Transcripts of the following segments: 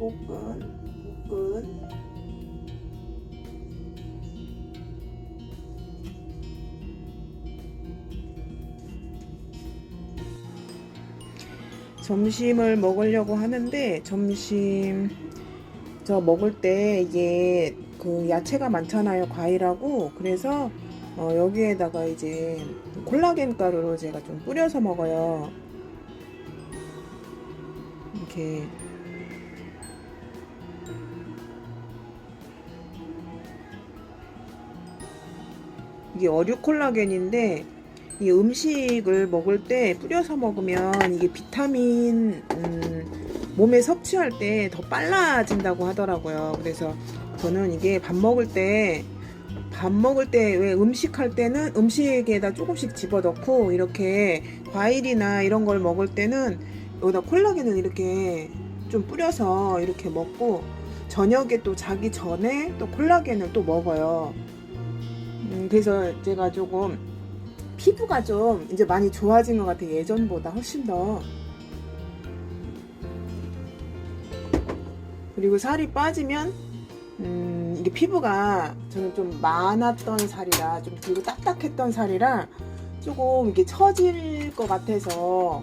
볶은 점심을 먹으려고 하는데, 점심 저 먹을 때 이게 그 야채가 많잖아요, 과일하고. 그래서 여기에다가 이제 콜라겐 가루로 제가 좀 뿌려서 먹어요. 이렇게. 이게 어류 콜라겐인데, 이 음식을 먹을 때 뿌려서 먹으면 이게 비타민 몸에 섭취할 때 더 빨라진다고 하더라고요. 그래서 저는 이게 밥 먹을 때 왜 음식할 때는 음식에다 조금씩 집어넣고, 이렇게 과일이나 이런 걸 먹을 때는 여기다 콜라겐을 이렇게 좀 뿌려서 이렇게 먹고, 저녁에 또 자기 전에 또 콜라겐을 또 먹어요. 그래서 제가 조금 피부가 좀 이제 많이 좋아진 것 같아요. 예전보다 훨씬 더. 그리고 살이 빠지면 이게 피부가 저는 좀 많았던 살이라, 좀 그리고 딱딱했던 살이라 조금 이게 처질 것 같아서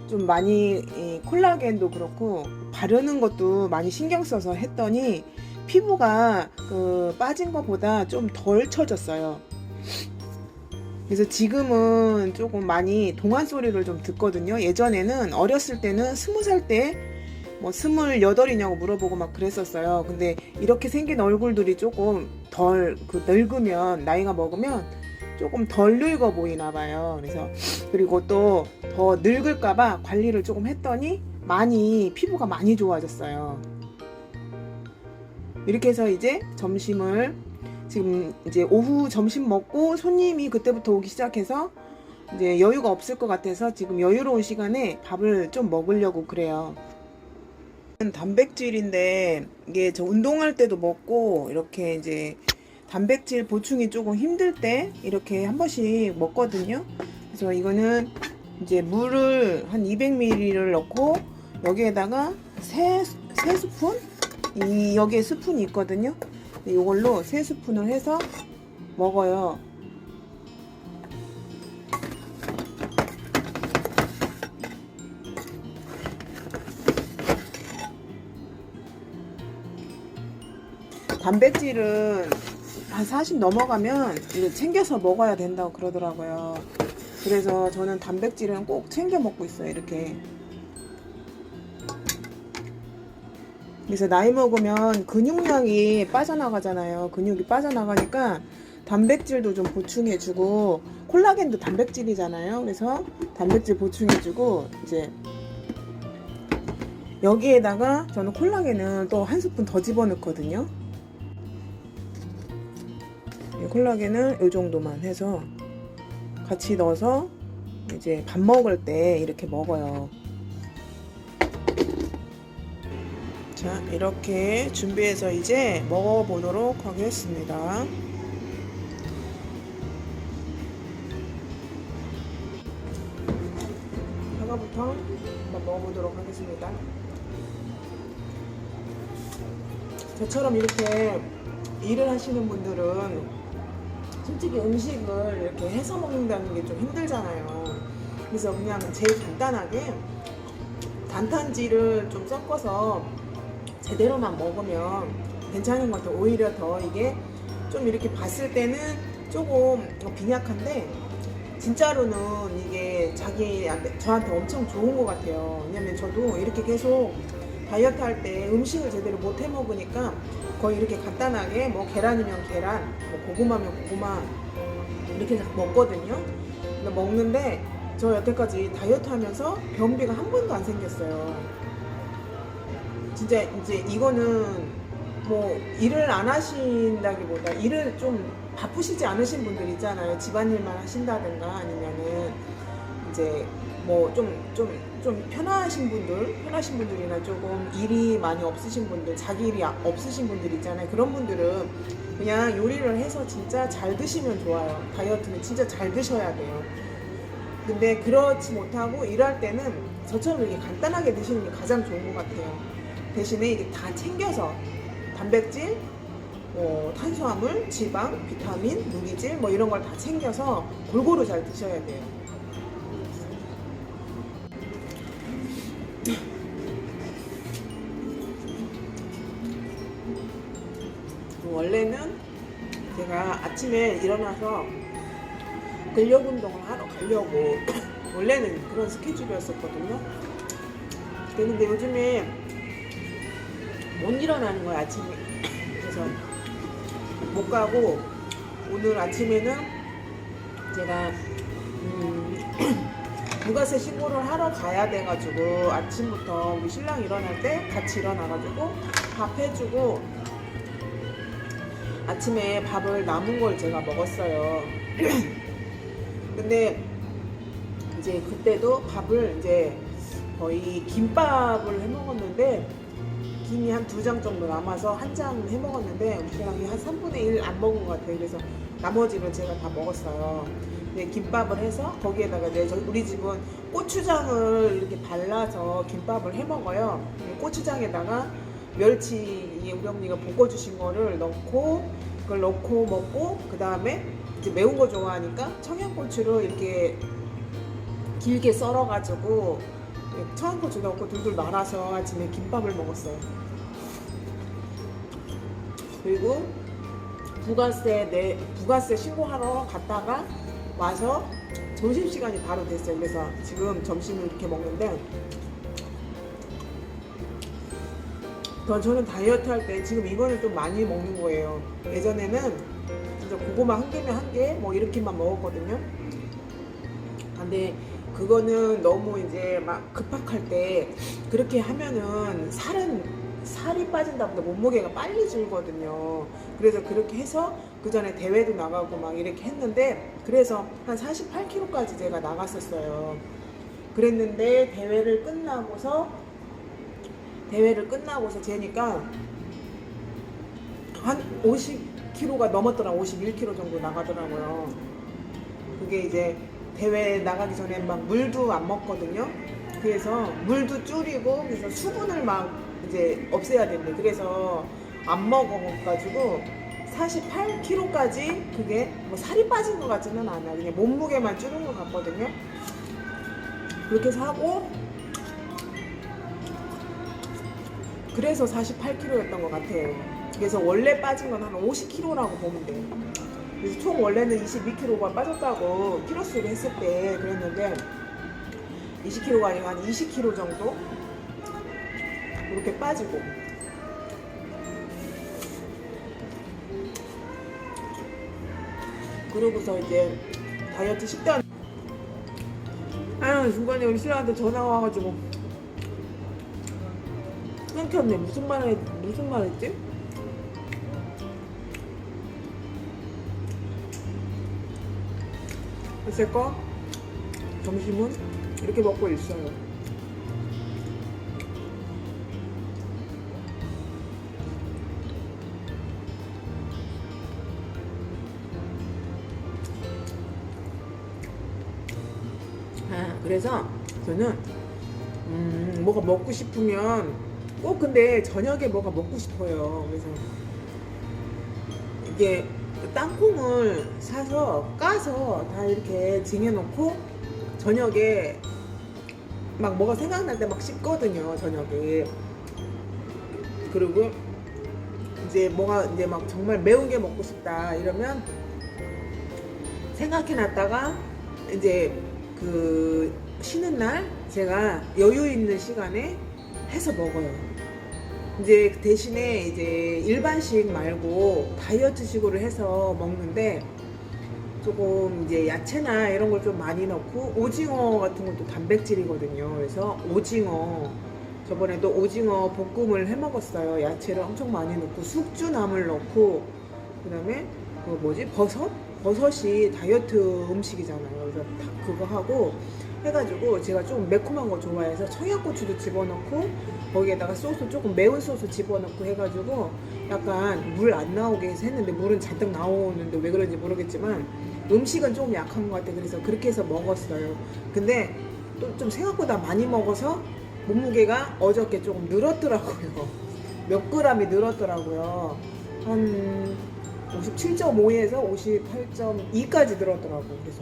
좀 많이 콜라겐도 그렇고 바르는 것도 많이 신경 써서 했더니 피부가 빠진 것보다 좀 덜 처졌어요. 그래서 지금은 조금 많이 동안 소리를 좀 듣거든요. 예전에는 어렸을 때는 20살 때 뭐 28이냐고 물어보고 막 그랬었어요. 근데 이렇게 생긴 얼굴들이 조금 덜 늙으면, 나이가 먹으면 조금 덜 늙어 보이나 봐요. 그래서 그리고 또 더 늙을까봐 관리를 조금 했더니 피부가 많이 좋아졌어요. 이렇게 해서 이제 점심을, 지금 이제 오후 점심 먹고 손님이 그때부터 오기 시작해서 이제 여유가 없을 것 같아서 지금 여유로운 시간에 밥을 좀 먹으려고 그래요. 단백질인데 이게 저 운동할 때도 먹고, 이렇게 이제 단백질 보충이 조금 힘들 때 이렇게 한 번씩 먹거든요. 그래서 이거는 이제 물을 한 200ml를 넣고, 여기에다가 3스푼? 여기에 스푼이 있거든요. 이걸로 3스푼을 해서 먹어요. 단백질은 한 40 넘어가면 이거 챙겨서 먹어야 된다고 그러더라고요. 그래서 저는 단백질은 꼭 챙겨 먹고 있어요, 이렇게. 그래서 나이 먹으면 근육량이 빠져나가잖아요. 근육이 빠져나가니까 단백질도 좀 보충해주고, 콜라겐도 단백질이잖아요. 그래서 단백질 보충해주고, 이제 여기에다가 저는 콜라겐은 또 한 스푼 더 집어넣거든요. 콜라겐을 이 정도만 해서 같이 넣어서 이제 밥 먹을 때 이렇게 먹어요. 자, 이렇게 준비해서 이제 먹어보도록 하겠습니다. 사과부터 한번 먹어보도록 하겠습니다. 저처럼 이렇게 일을 하시는 분들은 솔직히 음식을 이렇게 해서 먹는다는 게 좀 힘들잖아요. 그래서 그냥 제일 간단하게 단탄지를 좀 섞어서 제대로만 먹으면 괜찮은 것 같아요. 오히려 더 이게 좀 이렇게 봤을 때는 조금 빈약한데, 진짜로는 이게 저한테 엄청 좋은 것 같아요. 왜냐면 저도 이렇게 계속 다이어트 할 때 음식을 제대로 못 해 먹으니까 거의 이렇게 간단하게 뭐 계란이면 계란, 뭐 고구마면 고구마 이렇게 먹거든요. 근데 먹는데 저 여태까지 다이어트 하면서 변비가 한 번도 안 생겼어요. 진짜 이제 이거는 뭐 일을 안 하신다기보다, 일을 좀 바쁘시지 않으신 분들 있잖아요. 집안일만 하신다든가 아니면은 이제 뭐 좀 편하신 분들이나 조금 일이 많이 없으신 분들, 자기 일이 없으신 분들 있잖아요. 그런 분들은 그냥 요리를 해서 진짜 잘 드시면 좋아요. 다이어트는 진짜 잘 드셔야 돼요. 근데 그렇지 못하고 일할 때는 저처럼 이렇게 간단하게 드시는 게 가장 좋은 것 같아요. 대신에 이게 다 챙겨서 단백질, 탄수화물, 지방, 비타민, 무기질 뭐 이런 걸 다 챙겨서 골고루 잘 드셔야 돼요. 원래는 제가 아침에 일어나서 근력 운동을 하러 가려고 원래는 그런 스케줄이었었거든요. 근데 요즘에 못 일어나는 거예요, 아침에. 그래서 못 가고 오늘 아침에는 제가 부가세 신고를 하러 가야 돼가지고 아침부터 우리 신랑 일어날 때 같이 일어나가지고 밥 해주고 아침에 밥을 남은 걸 제가 먹었어요. 근데 이제 그때도 밥을 이제 거의 김밥을 해 먹었는데 김이 한 2장 정도 남아서 한 장 해 먹었는데 우리 신랑이 한 3분의 1 안 먹은 것 같아요. 그래서 나머지는 제가 다 먹었어요. 근데 김밥을 해서 거기에다가 우리 집은 고추장을 이렇게 발라서 김밥을 해 먹어요. 고추장에다가 멸치 우리 언니가 볶아주신 거를 넣고 그걸 넣고 먹고 그 다음에 이제 매운 거 좋아하니까 청양고추를 이렇게 길게 썰어가지고 청양고추 넣고 둘둘 말아서 아침에 김밥을 먹었어요. 그리고 부가세 신고하러 갔다가 와서 점심시간이 바로 됐어요. 그래서 지금 점심을 이렇게 먹는데 저는 다이어트 할 때 지금 이거는 좀 많이 먹는 거예요. 예전에는 진짜 고구마 한 개면 한 개 뭐 이렇게만 먹었거든요. 근데 그거는 너무 이제 막 급박할 때 그렇게 하면은 살이 빠진다보다 몸무게가 빨리 줄거든요. 그래서 그렇게 해서 그 전에 대회도 나가고 막 이렇게 했는데 그래서 한 48kg까지 제가 나갔었어요. 그랬는데 대회를 끝나고서 재니까 한 50kg가 넘었더라. 51kg 정도 나가더라고요. 그게 이제 대회 나가기 전에 막 물도 안 먹거든요. 그래서 물도 줄이고 그래서 수분을 막 이제 없애야 된대. 그래서 안 먹어가지고 48kg까지 그게 뭐 살이 빠진 것 같지는 않아요. 그냥 몸무게만 줄은 것 같거든요. 그렇게 해서 하고 그래서 48kg였던 것 같아요. 그래서 원래 빠진 건 한 50kg라고 보면 돼요. 그래서 총 원래는 22kg가 빠졌다고 키로수를 했을 때 그랬는데 20kg가 아니고 한 20kg 정도 이렇게 빠지고 그러고서 이제 다이어트 식단 중간에 우리 신랑한테 전화가 와가지고 끊겼네. 무슨 말 했지? 어쨌건 점심은 이렇게 먹고 있어요. 그래서 저는 뭐가 먹고 싶으면 꼭 근데 저녁에 뭐가 먹고 싶어요. 그래서 이게 땅콩을 사서 까서 다 이렇게 쟁여놓고 저녁에 막 뭐가 생각날 때 막 씹거든요. 저녁에. 그리고 이제 뭐가 이제 막 정말 매운 게 먹고 싶다 이러면 생각해놨다가 이제 그 쉬는 날 제가 여유 있는 시간에 해서 먹어요. 이제 대신에 이제 일반식 말고 다이어트식으로 해서 먹는데 조금 이제 야채나 이런 걸 좀 많이 넣고 오징어 같은 것도 단백질이거든요. 그래서 오징어 저번에도 오징어 볶음을 해 먹었어요. 야채를 엄청 많이 넣고 숙주나물 넣고 그다음에 그 뭐지 버섯이 다이어트 음식이잖아요. 그래서 그거 하고 해가지고 제가 좀 매콤한 거 좋아해서 청양고추도 집어넣고 거기에다가 소스 조금 매운 소스 집어넣고 해가지고 약간 물 안 나오게 해서 했는데 물은 잔뜩 나오는데 왜 그런지 모르겠지만 음식은 조금 약한 것 같아. 그래서 그렇게 해서 먹었어요. 근데 또 좀 생각보다 많이 먹어서 몸무게가 어저께 조금 늘었더라고요. 몇 그램이 늘었더라고요. 한 57.5에서 58.2까지 늘었더라고요. 그래서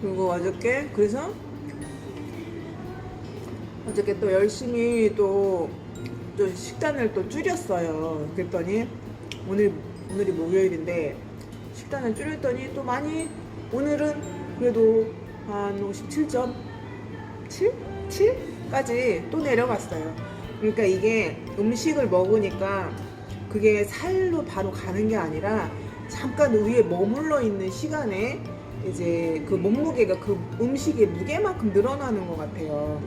그리고 어저께 그래서 어저께 또 열심히 또 식단을 또 줄였어요. 그랬더니 오늘이 목요일인데 식단을 줄였더니 또 많이 오늘은 그래도 한 57.7까지 또 내려갔어요. 그러니까 이게 음식을 먹으니까 그게 살로 바로 가는 게 아니라 잠깐 위에 머물러 있는 시간에 이제 그 몸무게가 그 음식의 무게만큼 늘어나는 것 같아요.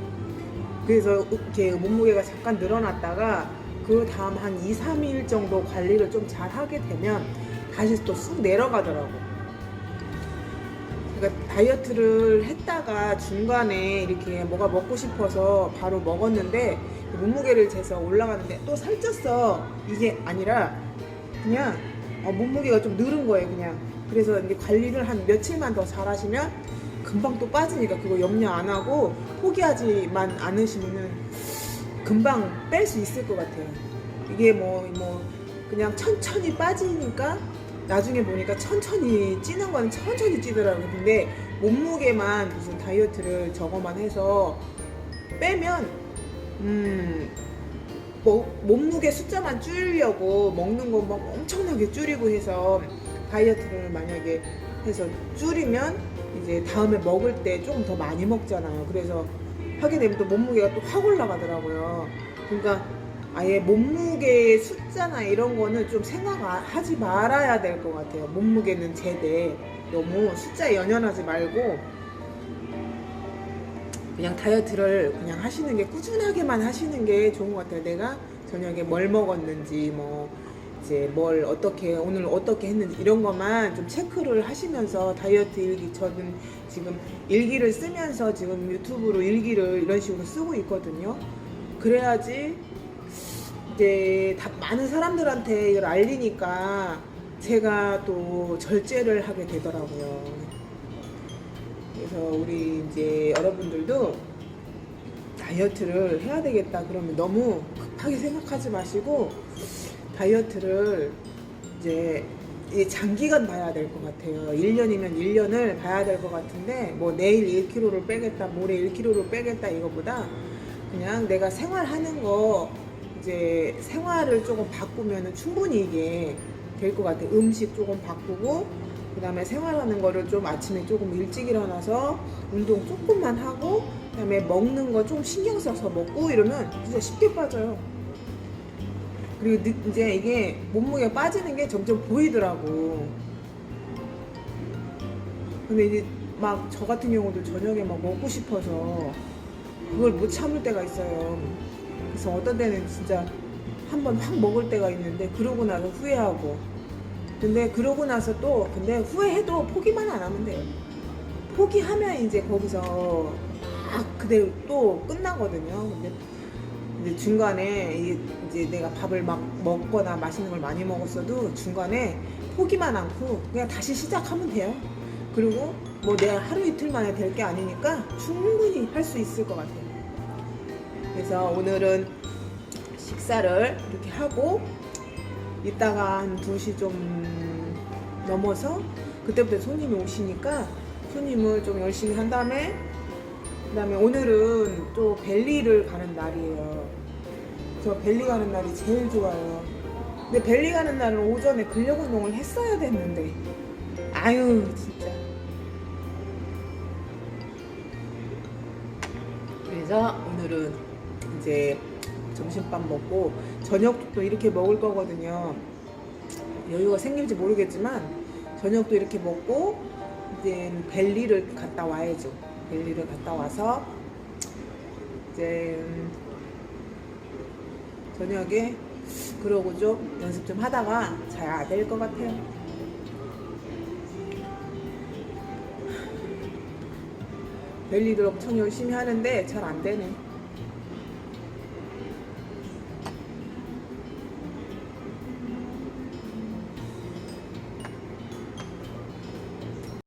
그래서 이렇게 몸무게가 잠깐 늘어났다가 그 다음 한 2, 3일 정도 관리를 좀 잘 하게 되면 다시 또 쑥 내려가더라고. 그러니까 다이어트를 했다가 중간에 이렇게 뭐가 먹고 싶어서 바로 먹었는데 몸무게를 재서 올라가는데 또 살쪘어. 이게 아니라 그냥 몸무게가 좀 늘은 거예요, 그냥. 그래서 이제 관리를 한 며칠만 더 잘 하시면 금방 또 빠지니까 그거 염려 안 하고 포기하지만 않으시면은 금방 뺄 수 있을 것 같아요. 이게 뭐 그냥 천천히 빠지니까 나중에 보니까 천천히 찌는 건 천천히 찌더라고요. 근데 몸무게만 무슨 다이어트를 저거만 해서 빼면 몸무게 숫자만 줄이려고 먹는 거 막 엄청나게 줄이고 해서 다이어트를 만약에 해서 줄이면 이제 다음에 먹을 때 조금 더 많이 먹잖아요. 그래서 하게 되면 또 몸무게가 또 확 올라가더라고요. 그러니까 아예 몸무게 숫자나 이런 거는 좀 생각하지 말아야 될 것 같아요. 몸무게는 제대 너무 숫자에 연연하지 말고 그냥 다이어트를 그냥 하시는 게 꾸준하게만 하시는 게 좋은 것 같아요. 내가 저녁에 뭘 먹었는지 이제 뭘 어떻게 오늘 어떻게 했는지 이런 것만 좀 체크를 하시면서 다이어트 일기 저는 지금 일기를 쓰면서 지금 유튜브로 일기를 이런 식으로 쓰고 있거든요. 그래야지 이제 많은 사람들한테 이걸 알리니까 제가 또 절제를 하게 되더라고요. 그래서 우리 이제 여러분들도 다이어트를 해야 되겠다 그러면 너무 급하게 생각하지 마시고 다이어트를 이제 장기간 봐야 될 것 같아요. 1년이면 1년을 봐야 될 것 같은데 뭐 내일 1kg를 빼겠다 모레 1kg를 빼겠다 이거보다 그냥 내가 생활하는 거 이제 생활을 조금 바꾸면 충분히 이게 될 것 같아요. 음식 조금 바꾸고 그 다음에 생활하는 거를 좀 아침에 조금 일찍 일어나서 운동 조금만 하고 그 다음에 먹는 거 좀 신경 써서 먹고 이러면 진짜 쉽게 빠져요. 그리고 이제 이게 몸무게가 빠지는 게 점점 보이더라고. 근데 이제 막 저 같은 경우도 저녁에 막 먹고 싶어서 그걸 못 참을 때가 있어요. 그래서 어떤 때는 진짜 한번 확 먹을 때가 있는데 그러고 나서 후회하고 근데 그러고 나서 근데 후회해도 포기만 안 하면 돼요. 포기하면 이제 거기서 막 그대로 또 끝나거든요. 근데 이제 중간에 이제 내가 밥을 막 먹거나 맛있는 걸 많이 먹었어도 중간에 포기만 않고 그냥 다시 시작하면 돼요. 그리고 뭐 내가 하루 이틀 만에 될 게 아니니까 충분히 할 수 있을 것 같아요. 그래서 오늘은 식사를 이렇게 하고 이따가 한 2시 좀 넘어서 그때부터 손님이 오시니까 손님을 좀 열심히 한 다음에 그 다음에 오늘은 또 벨리를 가는 날이에요. 저 벨리 가는 날이 제일 좋아요. 근데 벨리 가는 날은 오전에 근력 운동을 했어야 됐는데 아유 진짜. 그래서 오늘은 이제 점심밥 먹고 저녁도 이렇게 먹을 거거든요. 여유가 생길지 모르겠지만 저녁도 이렇게 먹고 이제 벨리를 갔다 와야죠. 벨리를 갔다 와서 이제 저녁에 그러고 좀 연습 좀 하다가 자야 될 것 같아요. 벨리를 엄청 열심히 하는데 잘 안 되네.